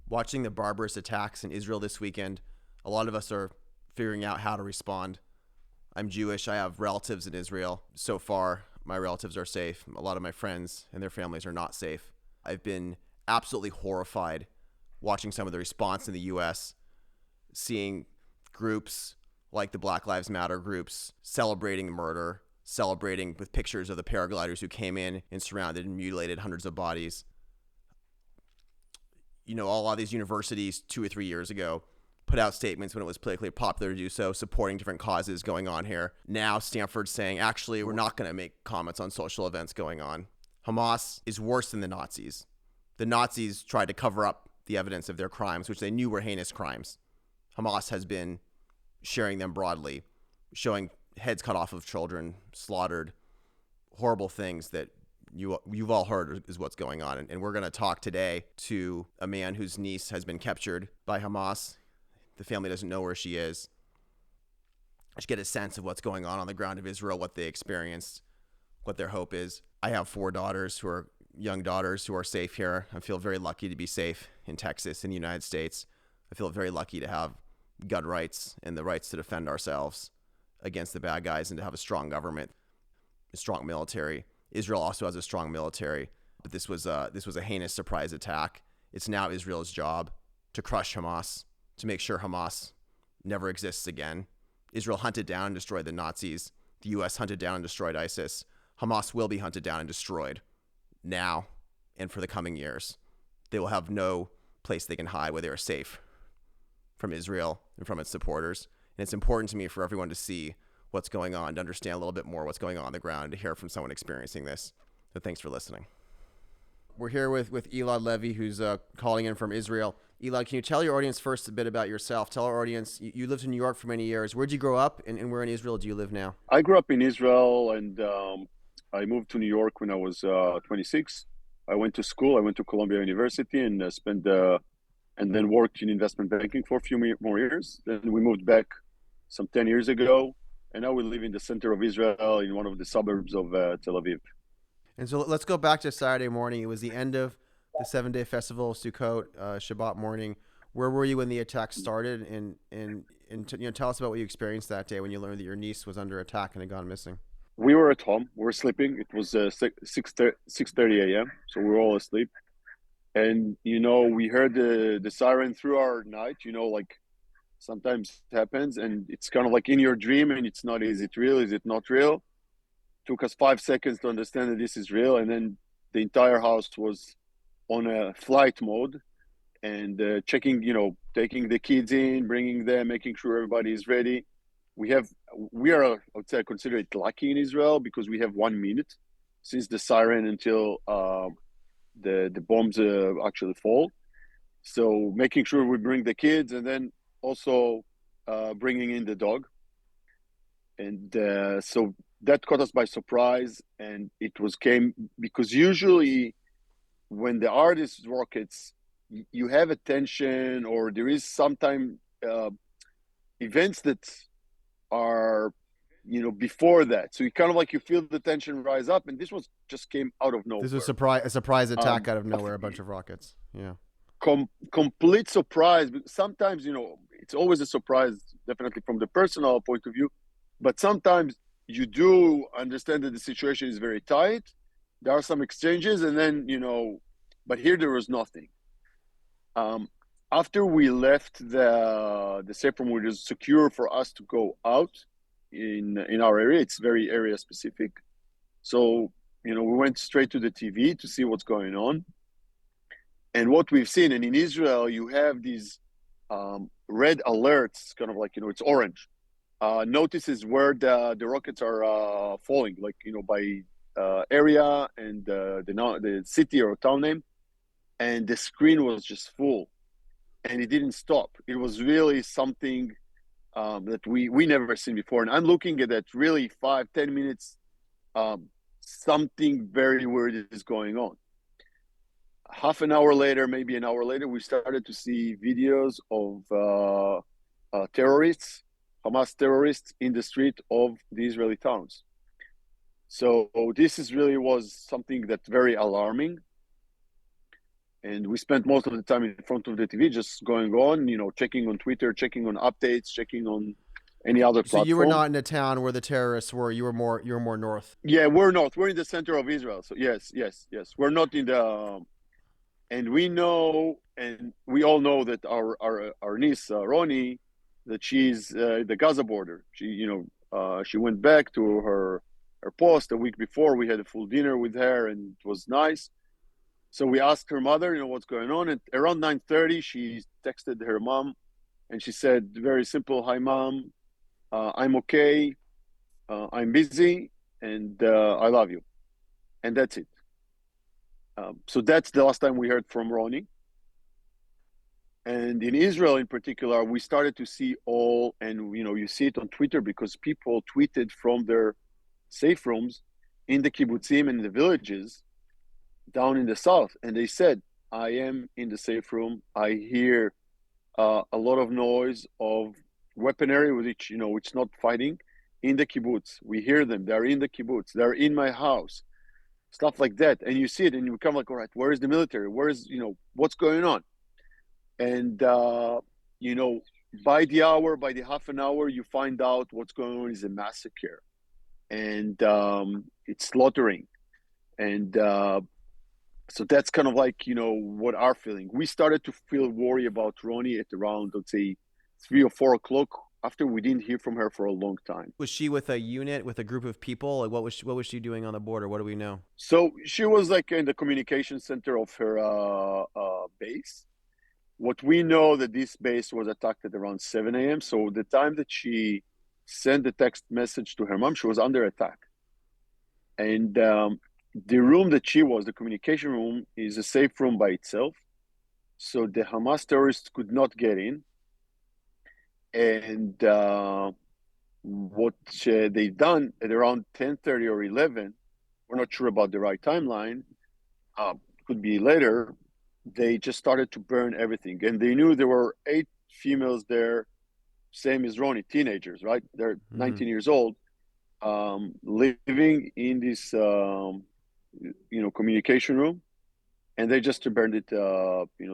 Watching the barbarous attacks in Israel this weekend, a lot of us are figuring out how to respond. I'm Jewish. I have relatives in Israel. So far, my relatives are safe. A lot of my friends and their families are not safe. I've been absolutely horrified watching some of the response in the U.S., seeing groups like the Black Lives Matter groups celebrating the murder, celebrating with pictures of the paragliders who came in and surrounded and mutilated hundreds of bodies. You know, a lot of these universities 2 or 3 years ago put out statements when it was politically popular to do so, supporting different causes going on here. Now Stanford's saying, actually, we're not going to make comments on social events going on. Hamas is worse than the Nazis. The Nazis tried to cover up the evidence of their crimes, which they knew were heinous crimes. Hamas has been sharing them broadly, showing heads cut off of children, slaughtered, horrible things that you've all heard is what's going on. And we're going to talk today to a man whose niece has been captured by Hamas. The family doesn't know where she is. Just get a sense of what's going on the ground of Israel, what they experienced, what their hope is. I have 4 daughters who are young daughters who are safe here. I feel very lucky to be safe in Texas, in the United States. I feel very lucky to have gun rights and the rights to defend ourselves against the bad guys and to have a strong government, a strong military. Israel also has a strong military, but this was a heinous surprise attack. It's now Israel's job to crush Hamas, to make sure Hamas never exists again. Israel hunted down and destroyed the Nazis. The U.S. hunted down and destroyed ISIS. Hamas will be hunted down and destroyed now and for the coming years. They will have no place they can hide where they are safe from Israel and from its supporters. And it's important to me for everyone to see what's going on, to understand a little bit more what's going on the ground, to hear from someone experiencing this. So thanks for listening. We're here with Elad Levy, who's calling in from Israel. Elad, can you tell your audience first a bit about yourself? Tell our audience, you lived in New York for many years. Where'd you grow up, and where in Israel do you live now? I grew up in Israel, and I moved to New York when I was 26. I went to school. I went to Columbia University and and then worked in investment banking for a few more years. Then we moved back some 10 years ago, and now we live in the center of Israel in one of the suburbs of Tel Aviv. And so let's go back to Saturday morning. It was the end of the 7-day festival of Sukkot, Shabbat morning. Where were you when the attack started? And tell us about what you experienced that day when you learned that your niece was under attack and had gone missing. We were at home. We were sleeping. It was 6:30 a.m., so we were all asleep. And, we heard the siren through our night, like sometimes it happens. And it's kind of like in your dream, and it's not, is it real? Is it not real? Took us 5 seconds to understand that this is real. And then the entire house was on a flight mode and checking, taking the kids in, bringing them, making sure everybody is ready. We are, I would say, I consider it lucky in Israel because we have 1 minute since the siren until the bombs actually fall. So making sure we bring the kids and then also bringing in the dog. And so that caught us by surprise. And it came because usually when there are these rockets, you have a tension, or there is sometimes events that are, before that. So you kind of like you feel the tension rise up, and this just came out of nowhere. This was a surprise attack out of nowhere, a bunch of rockets. Yeah. Complete surprise. Sometimes, it's always a surprise, definitely from the personal point of view, but sometimes you do understand that the situation is very tight. There are some exchanges, and then, but here there was nothing. After we left the safe room, which is secure for us to go out in our area, it's very area specific. So, we went straight to the TV to see what's going on. And what we've seen, and in Israel, you have these red alerts, kind of like, it's orange. Notices where the rockets are falling, like, by area and the city or town name. And the screen was just full. And it didn't stop. It was really something that we never seen before. And I'm looking at that really 5-10 minutes, something very weird is going on. Half an hour later, maybe an hour later, we started to see videos of terrorists, Hamas terrorists in the street of the Israeli towns. So this was something that's very alarming. And we spent most of the time in front of the TV, just going on, checking on Twitter, checking on updates, checking on any other So you were platform. not in a town where the terrorists were. You were more north. Yeah, we're not. We're in the center of Israel. So yes, yes, yes. We're not in the. And we know, and we all know that our niece Roni, that she's the Gaza border. She went back to her post a week before. We had a full dinner with her, and it was nice. So we asked her mother, what's going on. And around 9:30, she texted her mom, and she said, very simple, "Hi, mom. I'm okay. I'm busy, and I love you." And that's it. So that's the last time we heard from Roni. And in Israel, in particular, we started to see and you see it on Twitter because people tweeted from their safe rooms in the kibbutzim and in the villages down in the south, and they said, "I am in the safe room. I hear a lot of noise of weaponry, which it's not fighting, in the kibbutz. We hear them. They're in the kibbutz. They're in my house." Stuff like that, and you see it, and you become like, "All right, where is the military? Where is what's going on?" And by the hour, by the half an hour, you find out what's going on is a massacre, and it's slaughtering, and so that's kind of like what our feeling. We started to feel worry about Roni at around, let's say, 3 or 4 o'clock, after we didn't hear from her for a long time. Was she with a unit, with a group of people? Like, what was she doing on the border? What do we know? So she was like in the communication center of her base. What we know that this base was attacked at around 7 a.m. So the time that she sent the text message to her mom, she was under attack. And the room that she was, the communication room, is a safe room by itself. So the Hamas terrorists could not get in. And what they've done at around 10:30 or 11, we're not sure about the right timeline, could be later, they just started to burn everything. And they knew there were 8 females there, same as Roni, teenagers, right? They're 19 years old, living in this, communication room. And they just burned it,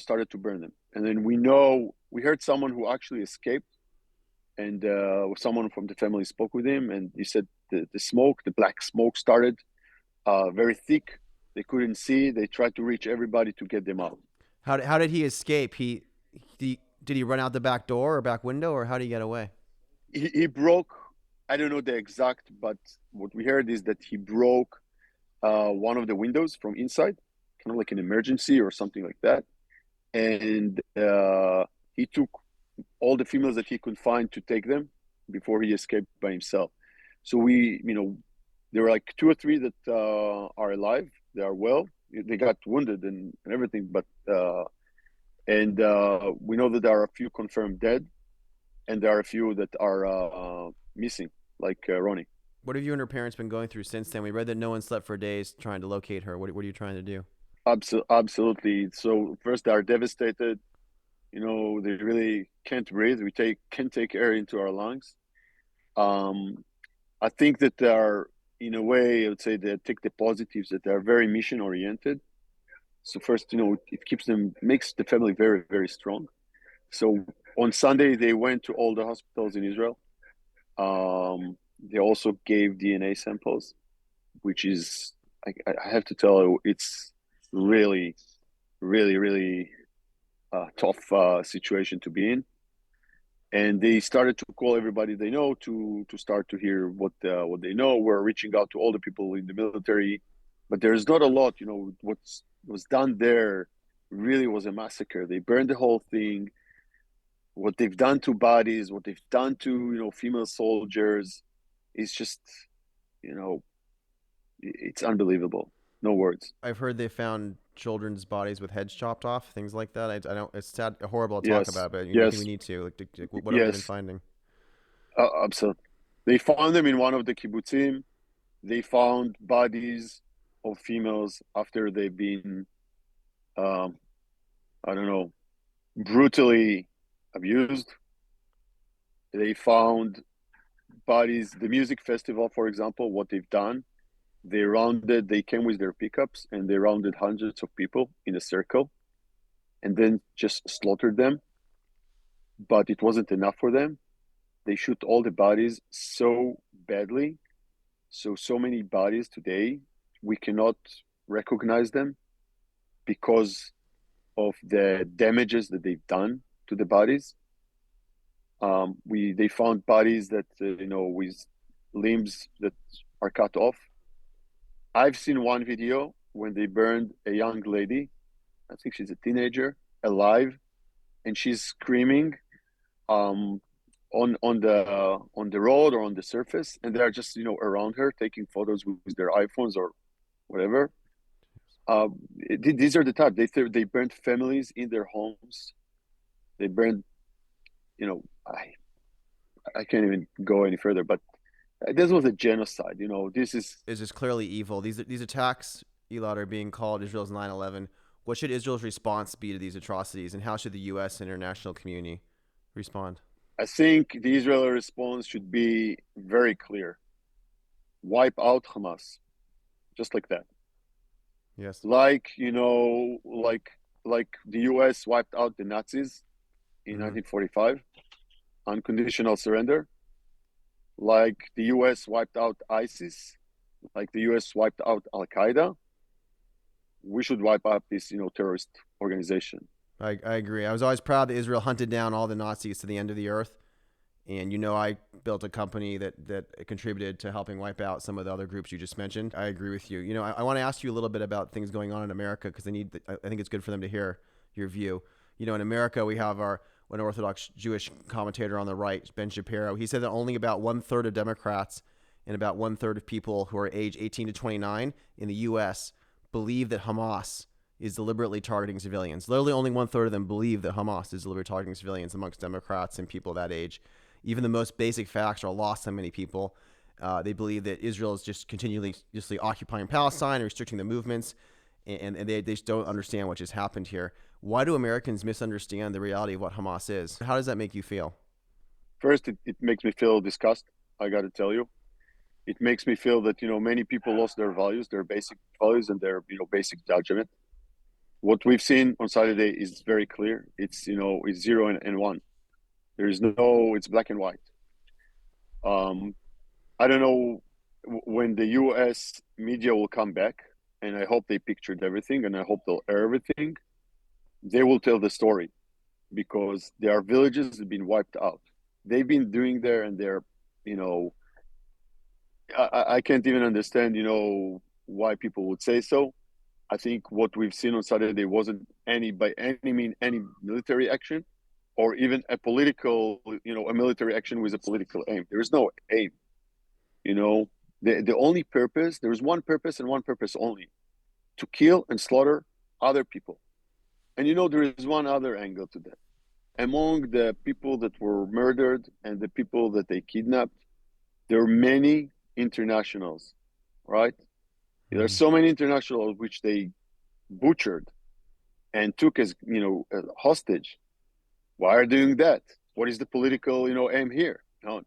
started to burn them. And then we heard someone who actually escaped. And someone from the family spoke with him, and he said the black smoke started very thick. They couldn't see. They tried to reach everybody to get them out. How did he escape? Did he run out the back door or back window, or how did he get away? He broke. I don't know the exact, but what we heard is that he broke one of the windows from inside, kind of like an emergency or something like that. And he took all the females that he could find to take them before he escaped by himself. So there were like 2 or 3 that are alive. They are well. They got wounded and everything, but we know that there are a few confirmed dead, and there are a few that are missing, like Roni. What have you and her parents been going through since then? We read that no one slept for days trying to locate her. What are you trying to do? Absolutely. So first, they are devastated. They really can't breathe. Can't take air into our lungs. I think that they are, in a way, I would say they take the positives, that they are very mission oriented. So first, it makes the family very, very strong. So on Sunday, they went to all the hospitals in Israel. They also gave DNA samples, which is, I have to tell you, it's really, really, really tough situation to be in. And they started to call everybody they know to start to hear what they know. We're reaching out to all the people in the military, but there's not a lot. What was done there really was a massacre. They burned the whole thing. What they've done to bodies, what they've done to female soldiers, is just it's unbelievable. No words. I've heard they found children's bodies with heads chopped off, things like that. I don't. It's sad, horrible to talk Yes, about, but I think we yes, need to. What have they been yes. finding? Absolutely. They found them in one of the kibbutzim. They found bodies of females after they've been, I don't know, brutally abused. They found bodies. The music festival, for example, what they've done, they came with their pickups and they rounded hundreds of people in a circle. and then just slaughtered them. But it wasn't enough for them. They shoot all the bodies so badly. So many bodies today, we cannot recognize them because of the damages that they've done to the bodies. They found bodies that with limbs that are cut off. I've seen one video when they burned a young lady. I think she's a teenager, alive, and she's screaming on the road or on the surface, and they're just around her taking photos with their iPhones or whatever. These are the type they burned families in their homes. They burned, I can't even go any further, but this was a genocide. This is just clearly evil. These attacks, Elad, are being called Israel's 9/11. What should Israel's response be to these atrocities, and how should the U.S. and international community respond? I think the Israeli response should be very clear. Wipe out Hamas, just like that. Yes. Like the U.S. wiped out the Nazis in 1945, unconditional surrender. Like the U.S. wiped out ISIS, like the U.S. wiped out Al Qaeda. We should wipe out this, terrorist organization. I agree. I was always proud that Israel hunted down all the Nazis to the end of the earth. And, I built a company that contributed to helping wipe out some of the other groups you just mentioned. I agree with you. I want to ask you a little bit about things going on in America because I think it's good for them to hear your view. In America, we have an Orthodox Jewish commentator on the right, Ben Shapiro. He said that only about 1/3 of Democrats and about 1/3 of people who are age 18 to 29 in the U.S. believe that Hamas is deliberately targeting civilians. Literally only 1/3 of them believe that Hamas is deliberately targeting civilians amongst Democrats and people that age. Even the most basic facts are lost on many people. They believe that Israel is just continuously occupying Palestine and restricting the movements, and they just don't understand what just happened here. Why do Americans misunderstand the reality of what Hamas is? How does that make you feel? First, it makes me feel disgust. I got to tell you. It makes me feel that, many people lost their values, their basic values and their, basic judgment. What we've seen on Saturday is very clear. It's, it's 0 and 1. There is it's black and white. I don't know when the U.S. media will come back, and I hope they pictured everything, and I hope they'll air everything. They will tell the story because there are villages that have been wiped out. They've been doing there, and they're, I can't even understand, why people would say so. I think what we've seen on Saturday wasn't any military action or even a political, a military action with a political aim. There is no aim. The only purpose, there is one purpose and one purpose only, to kill and slaughter other people. And there is one other angle to that. Among the people that were murdered and the people that they kidnapped, there are many internationals, right? There are so many internationals which they butchered and took as, as hostage. Why are they doing that? What is the political, aim here? No,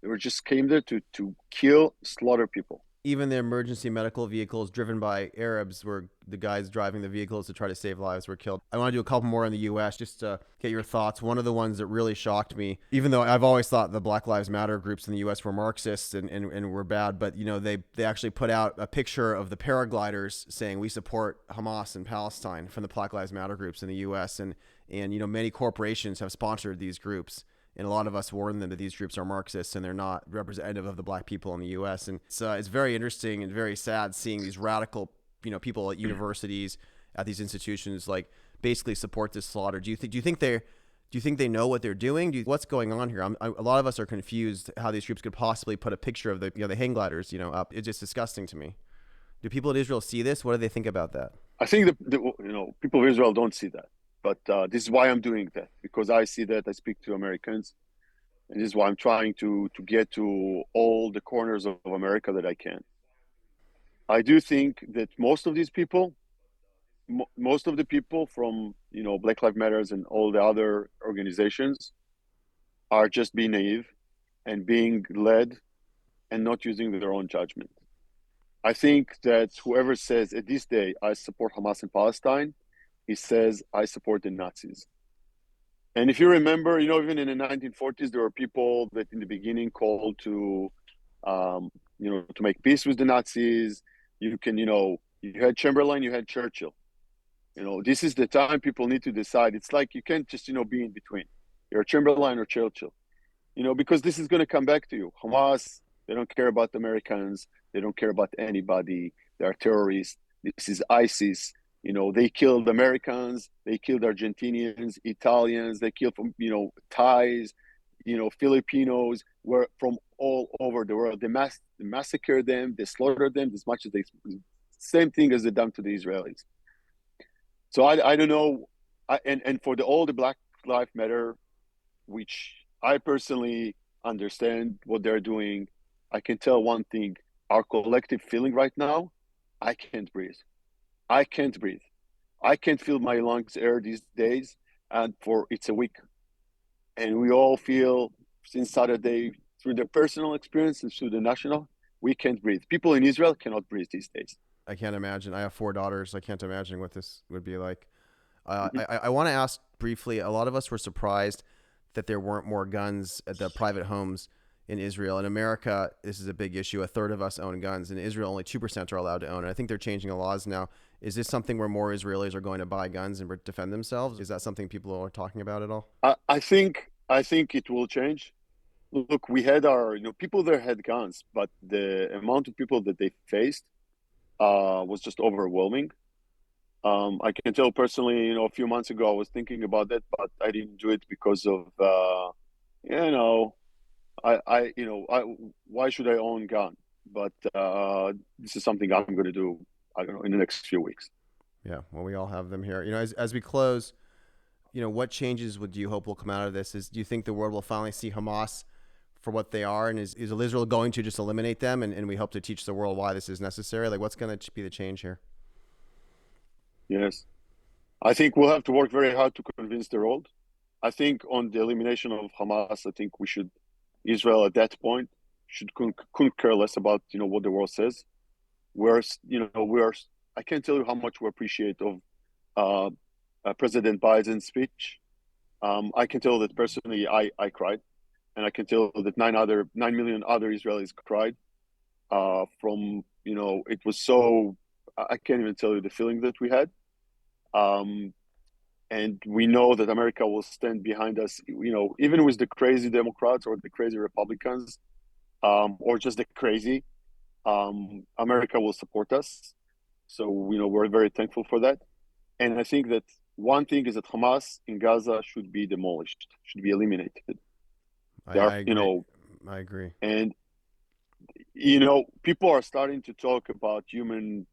they were just came there to kill, slaughter people. Even the emergency medical vehicles driven by Arabs, where the guys driving the vehicles to try to save lives, were killed. I want to do a couple more in the U.S. just to get your thoughts. One of the ones that really shocked me, even though I've always thought the Black Lives Matter groups in the U.S. were Marxists and were bad, but they actually put out a picture of the paragliders saying we support Hamas in Palestine from the Black Lives Matter groups in the U.S. and many corporations have sponsored these groups. And a lot of us warn them that these groups are Marxists and they're not representative of the black people in the U.S. And it's very interesting and very sad seeing these radical, people at universities, at these institutions, like basically support this slaughter. Do you think they know what they're doing? What's going on here? A lot of us are confused how these groups could possibly put a picture of the hang gliders, up. It's just disgusting to me. Do people in Israel see this? What do they think about that? I think people of Israel don't see that. But this is why I'm doing that, because I see that. I speak to Americans, and this is why I'm trying to get to all the corners of America that I can. I do think that most of these people, most of the people from Black Lives Matters and all the other organizations are just being naive and being led and not using their own judgment. I think that whoever says at this day I support Hamas in Palestine he says, I support the Nazis. And if you remember, even in the 1940s, there were people that in the beginning called to make peace with the Nazis. You had Chamberlain, you had Churchill. This is the time people need to decide. It's like you can't just, be in between. You're Chamberlain or Churchill, because this is going to come back to you. Hamas, they don't care about Americans. They don't care about anybody. They are terrorists. This is ISIS. They killed Americans. They killed Argentinians, Italians. They killed Thais, Filipinos, were from all over the world. They massacred them. They slaughtered them as much as they. Same thing as they done to the Israelis. So I don't know. And for all the Black Lives Matter, which I personally understand what they're doing, I can tell one thing: our collective feeling right now, I can't breathe. I can't breathe. I can't feel my lungs air these days, and it's a week. And we all feel since Saturday, through the personal experience and through the national, we can't breathe. People in Israel cannot breathe these days. I can't imagine. I have 4 daughters. I can't imagine what this would be like. Mm-hmm. I want to ask briefly, a lot of us were surprised that there weren't more guns at the private homes in Israel. In America, this is a big issue. A third of us own guns. In Israel, only 2% are allowed to own. And I think they're changing the laws now. Is this something where more Israelis are going to buy guns and defend themselves? Is that something people are talking about at all? I think it will change. Look, we had people there had guns, but the amount of people that they faced was just overwhelming. I can tell personally, a few months ago I was thinking about that, but I didn't do it because of, why should I own a gun? But this is something I'm going to do, I don't know, in the next few weeks. Yeah, well, we all have them here. As we close, what changes would you hope will come out of this? Do you think the world will finally see Hamas for what they are? And is Israel going to just eliminate them? And we hope to teach the world why this is necessary? Like, what's going to be the change here? Yes. I think we'll have to work very hard to convince the world. I think on the elimination of Hamas, I think Israel at that point couldn't care less about, what the world says. I can't tell you how much we appreciate of President Biden's speech. I can tell that personally I cried, and I can tell that 9 million other Israelis cried. It was so, I can't even tell you the feeling that we had. And we know that America will stand behind us, even with the crazy Democrats or the crazy Republicans, or just the crazy, America will support us. So, we're very thankful for that. And I think that one thing is that Hamas in Gaza should be demolished, should be eliminated. I agree. I agree. And, people are starting to talk about human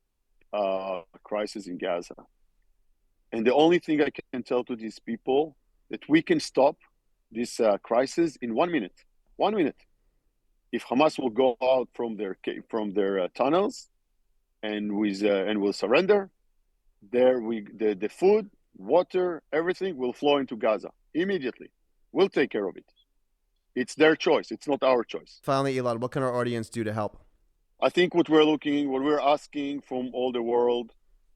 crisis in Gaza. And the only thing I can tell to these people that we can stop this crisis in 1 minute. 1 minute. If Hamas will go out from their tunnels and will surrender, the food, water, everything will flow into Gaza immediately. We'll take care of it. It's their choice. It's not our choice. Finally, Elad, what can our audience do to help? I think what we're asking from all the world,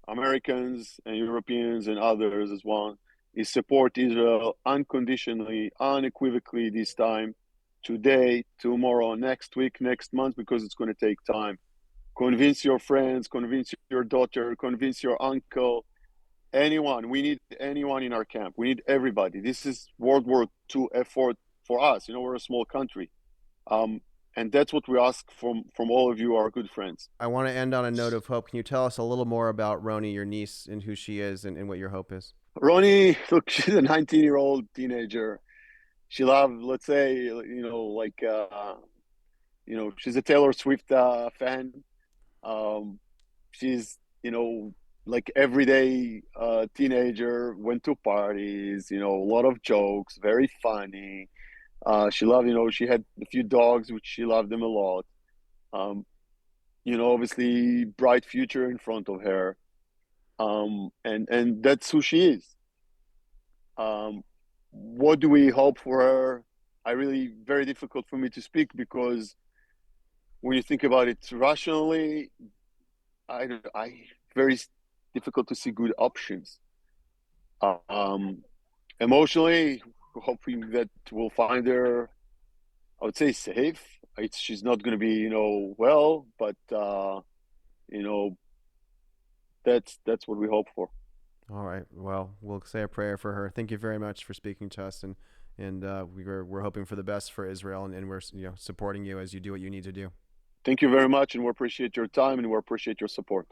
Americans and Europeans and others as well, is support Israel unconditionally, unequivocally this time, today, tomorrow, next week, next month, because it's going to take time. Convince your friends, convince your daughter, convince your uncle, anyone. We need anyone in our camp. We need everybody. This is World War II effort for us. We're a small country. And that's what we ask from all of you, our good friends. I want to end on a note of hope. Can you tell us a little more about Roni, your niece, and who she is and what your hope is? Roni, look, she's a 19-year-old teenager. She loves, let's say, she's a Taylor Swift fan. She's, like everyday teenager, went to parties, a lot of jokes, very funny. She loved, she had a few dogs, which she loved them a lot. Obviously bright future in front of her. And that's who she is. What do we hope for her? Very difficult for me to speak, because when you think about it rationally, very difficult to see good options. Um, Emotionally, hoping that we'll find her. I would say safe. She's not going to be, well, but you know, that's what we hope for. All right. Well, we'll say a prayer for her. Thank you very much for speaking to us, and we're hoping for the best for Israel, and we're supporting you as you do what you need to do. Thank you very much, and we appreciate your time and we appreciate your support.